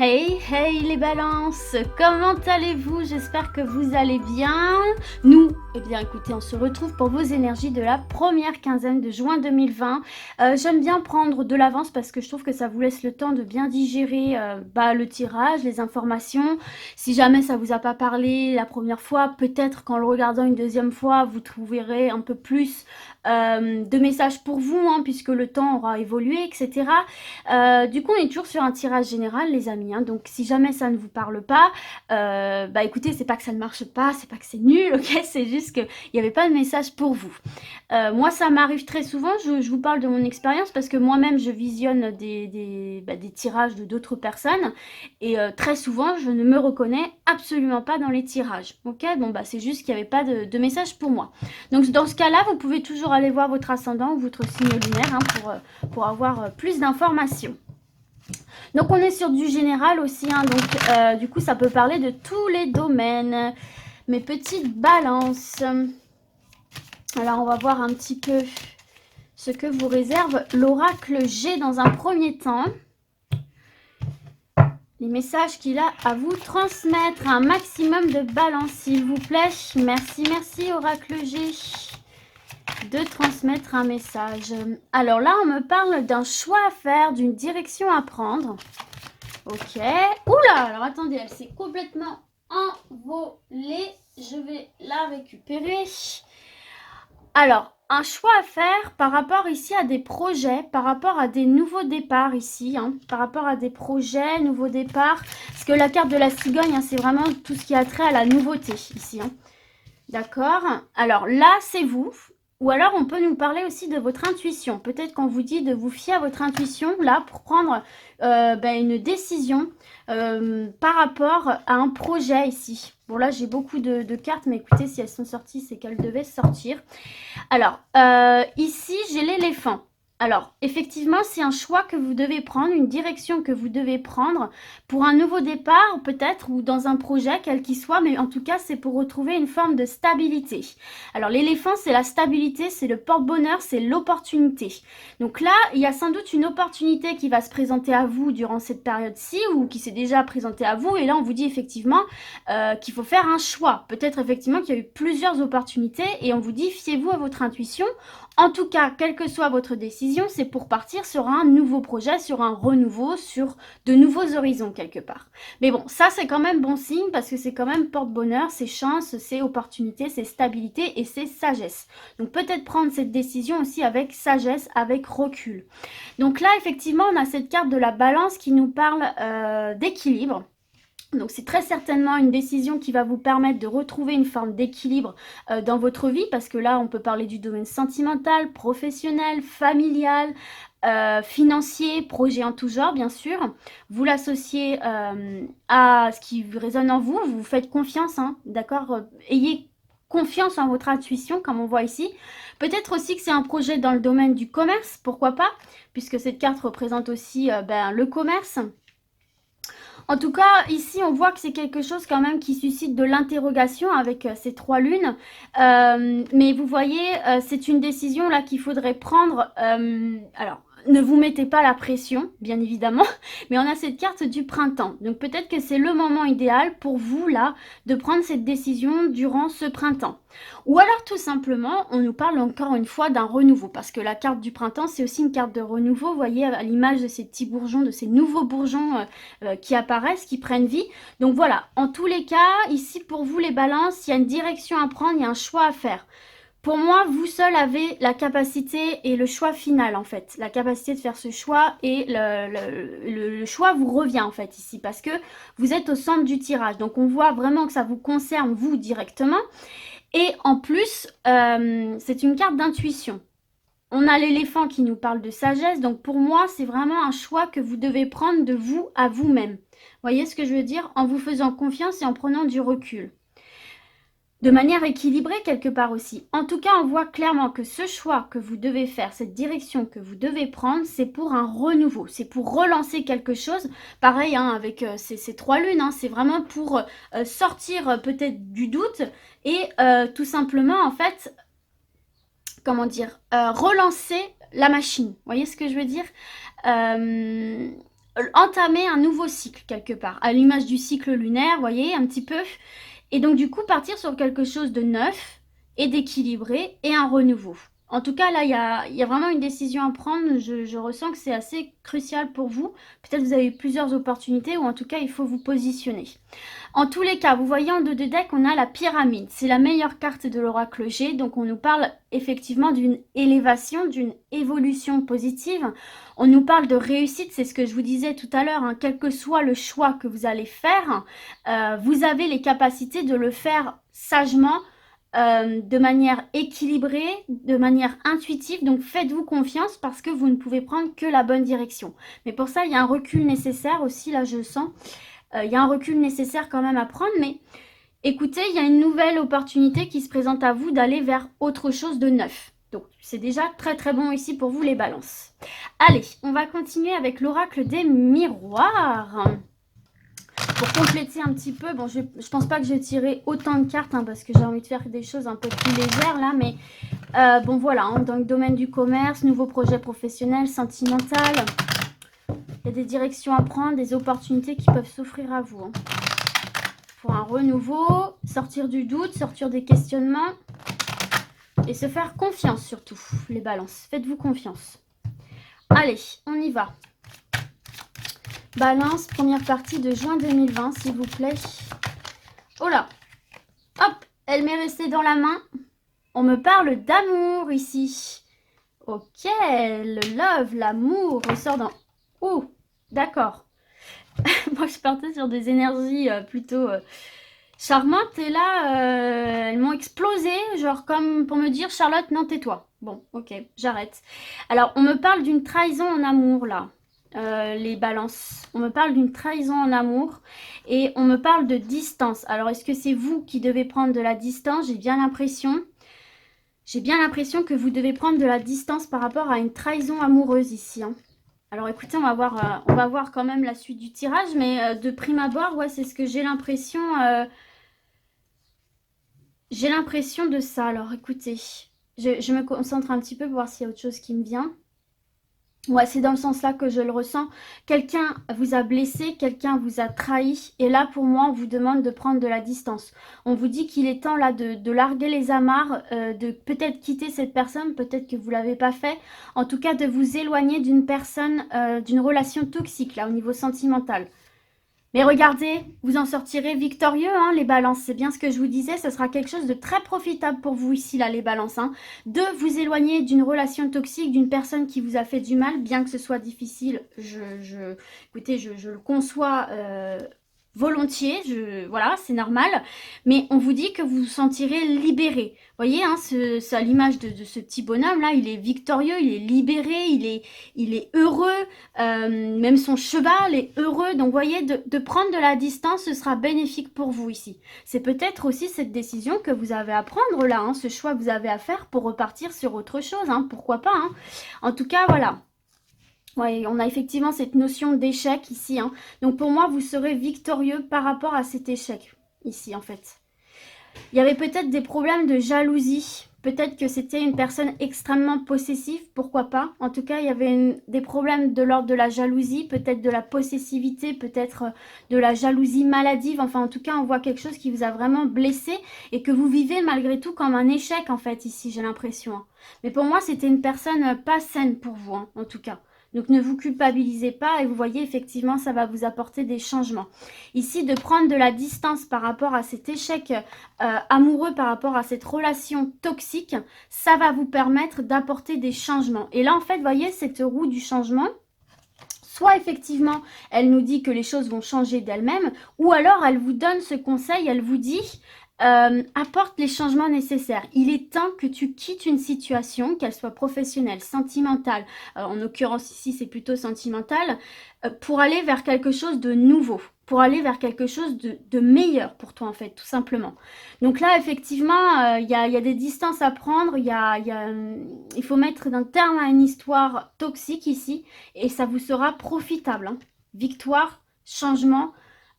Hey, hey les balances, comment allez-vous? J'espère que vous allez bien. Nous, eh bien écoutez, on se retrouve pour vos énergies de la première quinzaine de juin 2020. J'aime bien prendre de l'avance parce que je trouve que ça vous laisse le temps de bien digérer le tirage, les informations. Si jamais ça vous a pas parlé la première fois, peut-être qu'en le regardant une deuxième fois, vous trouverez un peu plus de messages pour vous, hein, puisque le temps aura évolué, etc. Du coup, on est toujours sur un tirage général, les amis. Hein, donc, si jamais ça ne vous parle pas, écoutez, c'est pas que ça ne marche pas, c'est pas que c'est nul, ok? C'est juste qu'il n'y avait pas de message pour vous. Moi, ça m'arrive très souvent. Je vous parle de mon expérience parce que moi-même, je visionne des tirages de d'autres personnes et très souvent, je ne me reconnais absolument pas dans les tirages. Ok? Bon, c'est juste qu'il n'y avait pas de message pour moi. Donc, dans ce cas-là, vous pouvez toujours aller voir votre ascendant ou votre signe lunaire hein, pour avoir plus d'informations. Donc on est sur du général aussi, hein, donc du coup ça peut parler de tous les domaines. Mes petites balances. Alors on va voir un petit peu ce que vous réserve l'oracle G dans un premier temps. Les messages qu'il a à vous transmettre. Un maximum de balance s'il vous plaît. Merci, merci oracle G de transmettre un message. Alors là, on me parle d'un choix à faire, d'une direction à prendre. Ok. Oula, alors attendez, elle s'est complètement envolée. Je vais la récupérer. Alors, un choix à faire par rapport ici à des projets, par rapport à des nouveaux départs ici, hein, par rapport à des projets, nouveaux départs. Parce que la carte de la cigogne, hein, c'est vraiment tout ce qui a trait à la nouveauté ici. Hein. D'accord. Alors là, c'est vous. Ou alors, on peut nous parler aussi de votre intuition. Peut-être qu'on vous dit de vous fier à votre intuition, là, pour prendre une décision par rapport à un projet ici. Bon, là, j'ai beaucoup de cartes, mais écoutez, si elles sont sorties, c'est qu'elles devaient sortir. Alors, ici, j'ai l'éléphant. Alors, effectivement, c'est un choix que vous devez prendre, une direction que vous devez prendre pour un nouveau départ, peut-être, ou dans un projet, quel qu'il soit, mais en tout cas, c'est pour retrouver une forme de stabilité. Alors, l'éléphant, c'est la stabilité, c'est le porte-bonheur, c'est l'opportunité. Donc là, il y a sans doute une opportunité qui va se présenter à vous durant cette période-ci, ou qui s'est déjà présentée à vous, et là, on vous dit effectivement qu'il faut faire un choix. Peut-être effectivement qu'il y a eu plusieurs opportunités, et on vous dit, fiez-vous à votre intuition. En tout cas, quelle que soit votre décision, c'est pour partir sur un nouveau projet, sur un renouveau, sur de nouveaux horizons quelque part. Mais bon, ça c'est quand même bon signe parce que c'est quand même porte-bonheur, c'est chance, c'est opportunité, c'est stabilité et c'est sagesse. Donc peut-être prendre cette décision aussi avec sagesse, avec recul. Donc là, effectivement, on a cette carte de la balance qui nous parle d'équilibre. Donc c'est très certainement une décision qui va vous permettre de retrouver une forme d'équilibre dans votre vie, parce que là on peut parler du domaine sentimental, professionnel, familial, financier, projet en tout genre bien sûr. Vous l'associez à ce qui résonne en vous, vous faites confiance, hein, d'accord, ayez confiance en votre intuition comme on voit ici. Peut-être aussi que c'est un projet dans le domaine du commerce, pourquoi pas, puisque cette carte représente aussi le commerce. En tout cas, ici, on voit que c'est quelque chose quand même qui suscite de l'interrogation avec ces trois lunes. Mais vous voyez, c'est une décision là qu'il faudrait prendre. Alors, ne vous mettez pas la pression, bien évidemment, mais on a cette carte du printemps. Donc peut-être que c'est le moment idéal pour vous là de prendre cette décision durant ce printemps. Ou alors tout simplement, on nous parle encore une fois d'un renouveau, parce que la carte du printemps, c'est aussi une carte de renouveau, vous voyez, à l'image de ces petits bourgeons, de ces nouveaux bourgeons qui apparaissent, qui prennent vie. Donc voilà, en tous les cas, ici pour vous les balances, il y a une direction à prendre, il y a un choix à faire. Pour moi, vous seul avez la capacité et le choix final en fait. La capacité de faire ce choix et le choix vous revient en fait ici parce que vous êtes au centre du tirage. Donc on voit vraiment que ça vous concerne vous directement. Et en plus, c'est une carte d'intuition. On a l'éléphant qui nous parle de sagesse. Donc pour moi, c'est vraiment un choix que vous devez prendre de vous à vous-même. Voyez ce que je veux dire? En vous faisant confiance et en prenant du recul. De manière équilibrée quelque part aussi. En tout cas, on voit clairement que ce choix que vous devez faire, cette direction que vous devez prendre, c'est pour un renouveau, c'est pour relancer quelque chose. Pareil, hein, avec ces trois lunes, hein, c'est vraiment pour sortir peut-être du doute et tout simplement, en fait, comment dire, relancer la machine. Vous voyez ce que je veux dire? entamer un nouveau cycle quelque part, à l'image du cycle lunaire, vous voyez, un petit peu. Et donc du coup, partir sur quelque chose de neuf et d'équilibré et un renouveau. En tout cas, là, il y a vraiment une décision à prendre. Je ressens que c'est assez crucial pour vous. Peut-être vous avez plusieurs opportunités ou en tout cas, il faut vous positionner. En tous les cas, vous voyez en dos de deck, on a la pyramide. C'est la meilleure carte de l'oracle G. Donc, on nous parle effectivement d'une élévation, d'une évolution positive. On nous parle de réussite, c'est ce que je vous disais tout à l'heure. Hein, quel que soit le choix que vous allez faire, vous avez les capacités de le faire sagement, de manière équilibrée, de manière intuitive. Donc faites-vous confiance parce que vous ne pouvez prendre que la bonne direction. Mais pour ça, il y a un recul nécessaire aussi, là je le sens. Il y a un recul nécessaire quand même à prendre, mais écoutez, il y a une nouvelle opportunité qui se présente à vous d'aller vers autre chose de neuf. Donc c'est déjà très très bon ici pour vous les balances. Allez, on va continuer avec l'oracle des miroirs. Pour compléter un petit peu, bon, je pense pas que je vais tirer autant de cartes hein, parce que j'ai envie de faire des choses un peu plus légères là, mais bon voilà, hein, dans le domaine du commerce, nouveau projet professionnel, sentimental, il y a des directions à prendre, des opportunités qui peuvent s'offrir à vous. Hein. Pour un renouveau, sortir du doute, sortir des questionnements et se faire confiance surtout, les balances. Faites-vous confiance. Allez, on y va. Balance, première partie de juin 2020, s'il vous plaît. Oh là, hop, elle m'est restée dans la main. On me parle d'amour ici. Ok, le love, l'amour ressort dans... Oh, d'accord. Moi, je partais sur des énergies plutôt charmantes. Et là, elles m'ont explosé. Genre comme pour me dire, Charlotte, non, tais-toi. Bon, ok, j'arrête. Alors, on me parle d'une trahison en amour, là. Les balances. On me parle d'une trahison en amour. Et on me parle de distance. Alors, est-ce que c'est vous qui devez prendre de la distance? J'ai bien l'impression... que vous devez prendre de la distance par rapport à une trahison amoureuse ici. Hein. Alors écoutez, on va voir quand même la suite du tirage, mais de prime abord, ouais, c'est ce que j'ai l'impression. J'ai l'impression de ça. Alors écoutez, je me concentre un petit peu pour voir s'il y a autre chose qui me vient. Ouais, c'est dans le sens là que je le ressens. Quelqu'un vous a blessé, quelqu'un vous a trahi. Et là, pour moi, on vous demande de prendre de la distance. On vous dit qu'il est temps là de larguer les amarres, de peut-être quitter cette personne, peut-être que vous ne l'avez pas fait. En tout cas, de vous éloigner d'une personne, d'une relation toxique là, au niveau sentimental. Mais regardez, vous en sortirez victorieux, hein, les balances. C'est bien ce que je vous disais, ce sera quelque chose de très profitable pour vous ici, là, les balances. Hein, de vous éloigner d'une relation toxique, d'une personne qui vous a fait du mal, bien que ce soit difficile. Écoutez, je le conçois volontiers, voilà, c'est normal. Mais on vous dit que vous vous sentirez libéré. Vous voyez, hein, à l'image de ce petit bonhomme-là, il est victorieux, il est libéré, il est heureux. Même son cheval est heureux. Donc, vous voyez, de prendre de la distance, ce sera bénéfique pour vous ici. C'est peut-être aussi cette décision que vous avez à prendre là, hein, ce choix que vous avez à faire pour repartir sur autre chose. Hein, pourquoi pas. Hein. En tout cas, voilà. Ouais, on a effectivement cette notion d'échec ici. Hein. Donc, pour moi, vous serez victorieux par rapport à cet échec ici, en fait. Il y avait peut-être des problèmes de jalousie. Peut-être que c'était une personne extrêmement possessive, pourquoi pas. En tout cas, il y avait des problèmes de l'ordre de la jalousie, peut-être de la possessivité, peut-être de la jalousie maladive. Enfin, en tout cas, on voit quelque chose qui vous a vraiment blessé et que vous vivez malgré tout comme un échec, en fait, ici, j'ai l'impression. Hein. Mais pour moi, c'était une personne pas saine pour vous, hein, en tout cas. Donc, ne vous culpabilisez pas et vous voyez, effectivement, ça va vous apporter des changements. Ici, de prendre de la distance par rapport à cet échec amoureux, par rapport à cette relation toxique, ça va vous permettre d'apporter des changements. Et là, en fait, vous voyez, cette roue du changement, soit effectivement, elle nous dit que les choses vont changer d'elles-mêmes, ou alors elle vous donne ce conseil, elle vous dit... apporte les changements nécessaires. Il est temps que tu quittes une situation, qu'elle soit professionnelle, sentimentale, en l'occurrence ici c'est plutôt sentimental, pour aller vers quelque chose de nouveau, pour aller vers quelque chose de meilleur pour toi en fait, tout simplement. Donc là effectivement, il y a des distances à prendre, il faut mettre un terme à une histoire toxique ici, et ça vous sera profitable. Hein. Victoire, changement,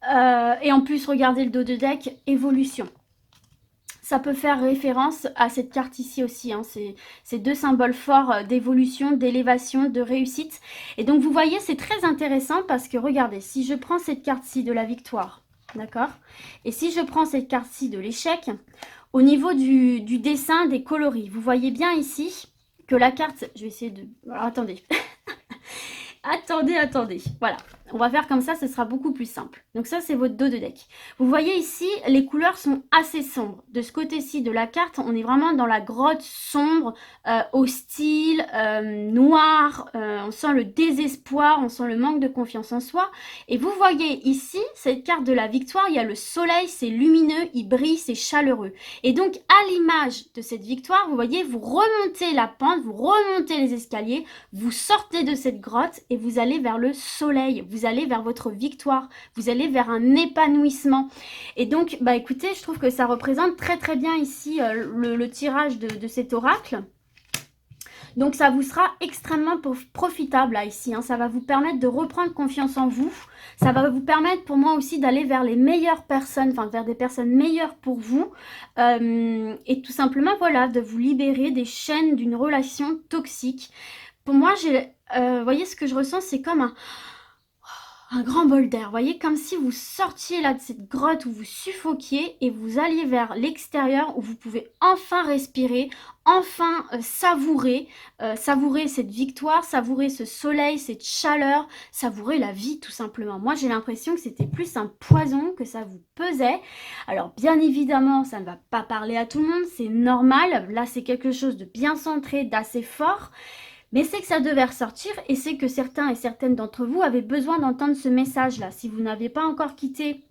et en plus regardez le dos de deck, évolution. Ça peut faire référence à cette carte ici aussi, hein. C'est deux symboles forts d'évolution, d'élévation, de réussite. Et donc vous voyez, c'est très intéressant parce que regardez, si je prends cette carte-ci de la victoire, d'accord, et si je prends cette carte-ci de l'échec, au niveau du dessin, des coloris, vous voyez bien ici que la carte, je vais essayer de... Alors, attendez, attendez, voilà. On va faire comme ça, ce sera beaucoup plus simple. Donc ça, c'est votre dos de deck. Vous voyez ici, les couleurs sont assez sombres. De ce côté-ci de la carte, on est vraiment dans la grotte sombre, hostile, noire. On sent le désespoir, on sent le manque de confiance en soi. Et vous voyez ici, cette carte de la victoire, il y a le soleil, c'est lumineux, il brille, c'est chaleureux. Et donc, à l'image de cette victoire, vous voyez, vous remontez la pente, vous remontez les escaliers, vous sortez de cette grotte et vous allez vers le soleil. Vous allez vers votre victoire, vous allez vers un épanouissement. Et donc, bah écoutez, je trouve que ça représente très très bien ici le tirage de cet oracle. Donc ça vous sera extrêmement profitable là ici, hein. Ça va vous permettre de reprendre confiance en vous. Ça va vous permettre pour moi aussi d'aller vers les meilleures personnes, enfin vers des personnes meilleures pour vous. Et tout simplement, voilà, de vous libérer des chaînes d'une relation toxique. Pour moi, vous voyez ce que je ressens, c'est comme un grand bol d'air, vous voyez, comme si vous sortiez là de cette grotte où vous suffoquiez et vous alliez vers l'extérieur où vous pouvez enfin respirer, enfin savourer cette victoire, savourer ce soleil, cette chaleur, savourer la vie tout simplement. Moi j'ai l'impression que c'était plus un poison, que ça vous pesait. Alors bien évidemment ça ne va pas parler à tout le monde, c'est normal, là c'est quelque chose de bien centré, d'assez fort. Mais c'est que ça devait ressortir et c'est que certains et certaines d'entre vous avaient besoin d'entendre ce message-là. Si vous n'avez pas encore quitté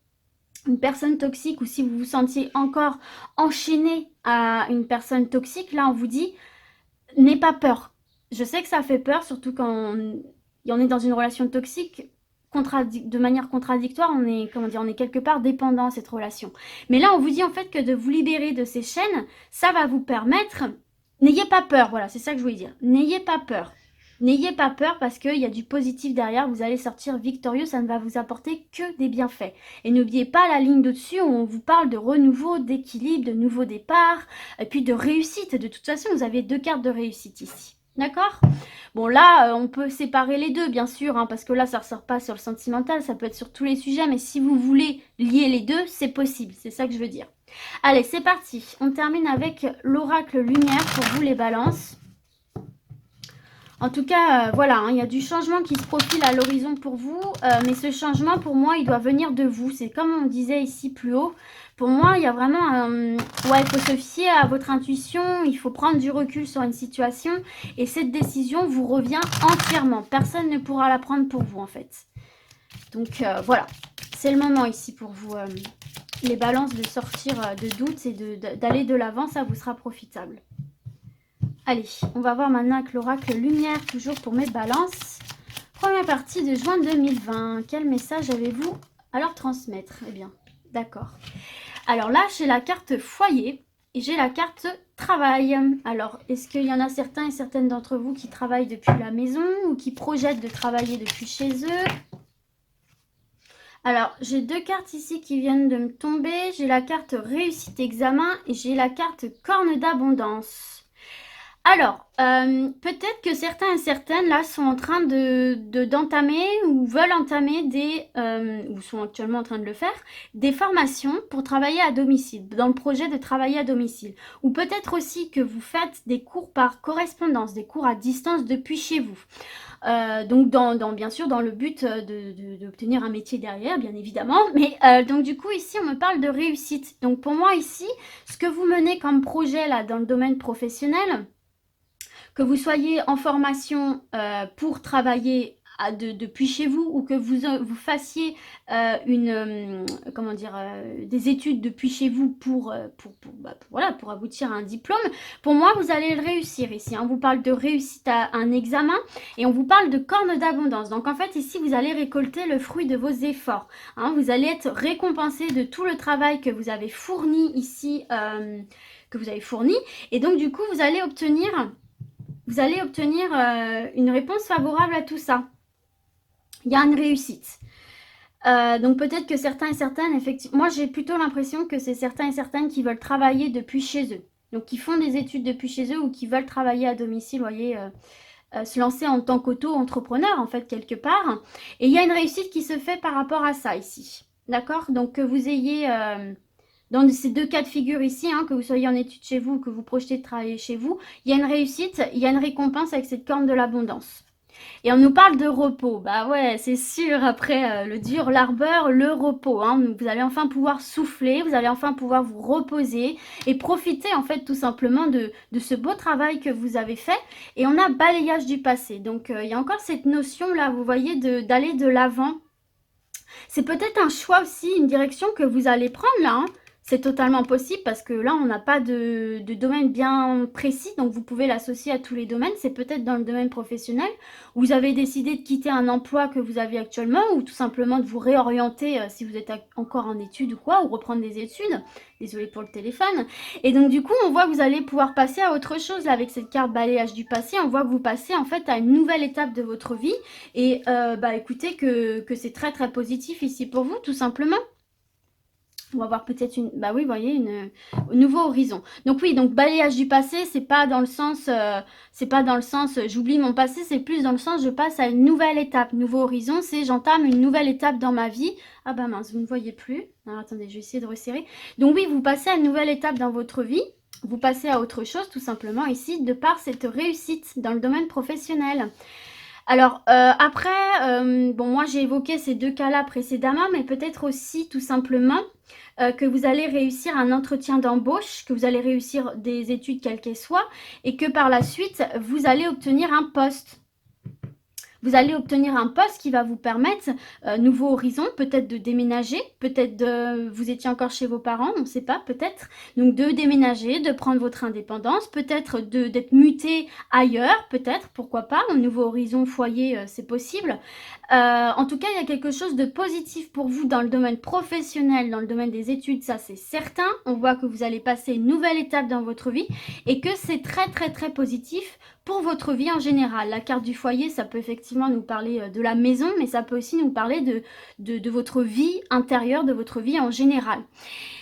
une personne toxique ou si vous vous sentiez encore enchaîné à une personne toxique, là on vous dit, n'aie pas peur. Je sais que ça fait peur, surtout quand on est dans une relation toxique, de manière contradictoire, on est, comment dire, on est quelque part dépendant à cette relation. Mais là on vous dit en fait que de vous libérer de ces chaînes, ça va vous permettre... N'ayez pas peur, voilà, c'est ça que je voulais dire. N'ayez pas peur. N'ayez pas peur parce qu'il y a du positif derrière, vous allez sortir victorieux, ça ne va vous apporter que des bienfaits. Et n'oubliez pas la ligne d'au-dessus où on vous parle de renouveau, d'équilibre, de nouveau départ, et puis de réussite. De toute façon, vous avez deux cartes de réussite ici. D'accord? Bon là, on peut séparer les deux, bien sûr, hein, parce que là, ça ne ressort pas sur le sentimental, ça peut être sur tous les sujets, mais si vous voulez lier les deux, c'est possible, c'est ça que je veux dire. Allez, c'est parti. On termine avec l'oracle lumière pour vous les balances. En tout cas, voilà, hein, il y a du changement qui se profile à l'horizon pour vous. Mais ce changement, pour moi, il doit venir de vous. C'est comme on disait ici plus haut. Pour moi, il y a vraiment ouais, il faut se fier à votre intuition. Il faut prendre du recul sur une situation. Et cette décision vous revient entièrement. Personne ne pourra la prendre pour vous, en fait. Donc, voilà. C'est le moment ici pour vous... les balances, de sortir de doutes et d'aller de l'avant, ça vous sera profitable. Allez, on va voir maintenant avec l'oracle lumière, toujours pour mes balances. Première partie de juin 2020. Quel message avez-vous à leur transmettre? Eh bien, d'accord. Alors là, j'ai la carte foyer et j'ai la carte travail. Alors, est-ce qu'il y en a certains et certaines d'entre vous qui travaillent depuis la maison ou qui projettent de travailler depuis chez eux? Alors, j'ai deux cartes ici qui viennent de me tomber. J'ai la carte réussite examen et j'ai la carte corne d'abondance. Alors, peut-être que certains et certaines là sont en train d'entamer ou veulent entamer ou sont actuellement en train de le faire, des formations pour travailler à domicile, dans le projet de travailler à domicile. Ou peut-être aussi que vous faites des cours par correspondance, des cours à distance depuis chez vous. Donc bien sûr dans le but d'obtenir un métier derrière, bien évidemment. Mais donc du coup ici on me parle de réussite. Donc pour moi ici, ce que vous menez comme projet là dans le domaine professionnel, que vous soyez en formation pour travailler depuis chez vous ou que vous fassiez des études depuis chez vous pour aboutir à un diplôme, pour moi vous allez le réussir ici, hein. On vous parle de réussite à un examen et on vous parle de corne d'abondance. Donc en fait ici vous allez récolter le fruit de vos efforts, hein. Vous allez être récompensé de tout le travail que vous avez fourni ici, et donc du coup vous allez obtenir une réponse favorable à tout ça. Il y a une réussite. Donc peut-être que certains et certaines, effectivement, moi j'ai plutôt l'impression que c'est certains et certaines qui veulent travailler depuis chez eux. Donc qui font des études depuis chez eux ou qui veulent travailler à domicile, vous voyez, se lancer en tant qu'auto-entrepreneur en fait quelque part. Et il y a une réussite qui se fait par rapport à ça ici. D'accord? Donc que vous ayez dans ces deux cas de figure ici, hein, que vous soyez en études chez vous ou que vous projetez de travailler chez vous, il y a une réussite, il y a une récompense avec cette corne de l'abondance. Et on nous parle de repos. Bah ouais, c'est sûr, après le dur labeur, le repos. Hein. Vous allez enfin pouvoir souffler, vous allez enfin pouvoir vous reposer et profiter en fait tout simplement de ce beau travail que vous avez fait. Et on a balayage du passé. Donc il y a encore cette notion là, vous voyez, d'aller de l'avant. C'est peut-être un choix aussi, une direction que vous allez prendre là. Hein. C'est totalement possible parce que là, on n'a pas de domaine bien précis, donc vous pouvez l'associer à tous les domaines. C'est peut-être dans le domaine professionnel où vous avez décidé de quitter un emploi que vous avez actuellement ou tout simplement de vous réorienter si vous êtes encore en études ou quoi, ou reprendre des études. Désolée pour le téléphone. Et donc du coup, on voit que vous allez pouvoir passer à autre chose là, avec cette carte balayage du passé. On voit que vous passez en fait à une nouvelle étape de votre vie. Et bah écoutez que c'est très très positif ici pour vous, tout simplement. On va voir peut-être une... Bah oui, vous voyez, un nouveau horizon. Donc oui, donc balayage du passé, c'est pas dans le sens... j'oublie mon passé, c'est plus dans le sens je passe à une nouvelle étape. Nouveau horizon, c'est j'entame une nouvelle étape dans ma vie. Ah bah mince, vous ne voyez plus. Alors attendez, je vais essayer de resserrer. Donc oui, vous passez à une nouvelle étape dans votre vie. Vous passez à autre chose, tout simplement, ici, de par cette réussite dans le domaine professionnel. Alors après, bon moi j'ai évoqué ces deux cas-là précédemment, mais peut-être aussi tout simplement que vous allez réussir un entretien d'embauche, que vous allez réussir des études quelles qu'elles soient, et que par la suite, vous allez obtenir un poste. Vous allez obtenir un poste qui va vous permettre, nouveau horizon, peut-être de déménager, peut-être vous étiez encore chez vos parents, on ne sait pas, peut-être. Donc de déménager, de prendre votre indépendance, peut-être d'être muté ailleurs, peut-être, pourquoi pas. Un nouveau horizon, foyer, c'est possible. En tout cas, il y a quelque chose de positif pour vous dans le domaine professionnel, dans le domaine des études, ça c'est certain. On voit que vous allez passer une nouvelle étape dans votre vie et que c'est très très très positif pour votre vie en général. La carte du foyer, ça peut effectivement nous parler de la maison, mais ça peut aussi nous parler de votre vie intérieure, de votre vie en général.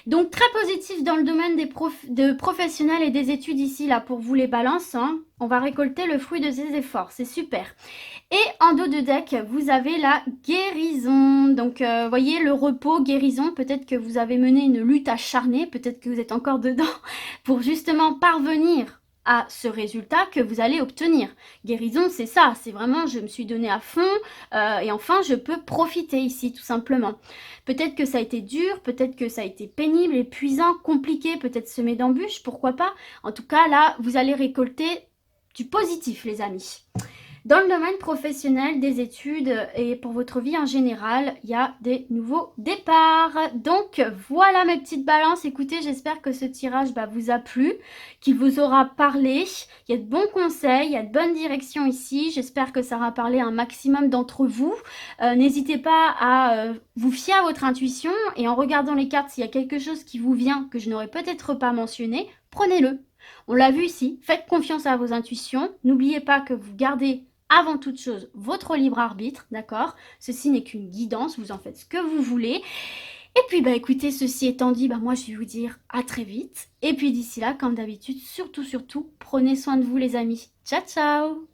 Donc très positif dans le domaine de professionnels et des études ici, là, pour vous les balances. Hein. On va récolter le fruit de ces efforts, c'est super. Et en dos de deck, vous avez la guérison. Donc, voyez, le repos, guérison, peut-être que vous avez mené une lutte acharnée, peut-être que vous êtes encore dedans, pour justement parvenir à ce résultat que vous allez obtenir. Guérison, c'est ça, c'est vraiment je me suis donné à fond et enfin je peux profiter ici tout simplement. Peut-être que ça a été dur, peut-être que ça a été pénible, épuisant, compliqué, peut-être semé d'embûches, pourquoi pas. En tout cas là, vous allez récolter du positif les amis. Dans le domaine professionnel, des études et pour votre vie en général, il y a des nouveaux départs. Donc voilà mes petites balances. Écoutez, j'espère que ce tirage vous a plu, qu'il vous aura parlé. Il y a de bons conseils, il y a de bonnes directions ici. J'espère que ça aura parlé à un maximum d'entre vous. N'hésitez pas à vous fier à votre intuition et en regardant les cartes, s'il y a quelque chose qui vous vient que je n'aurais peut-être pas mentionné, prenez-le. On l'a vu ici, faites confiance à vos intuitions. N'oubliez pas que vous gardez avant toute chose votre libre arbitre, d'accord? Ceci n'est qu'une guidance, vous en faites ce que vous voulez. Et puis écoutez, ceci étant dit, moi je vais vous dire à très vite. Et puis d'ici là, comme d'habitude, surtout, prenez soin de vous les amis. Ciao, ciao!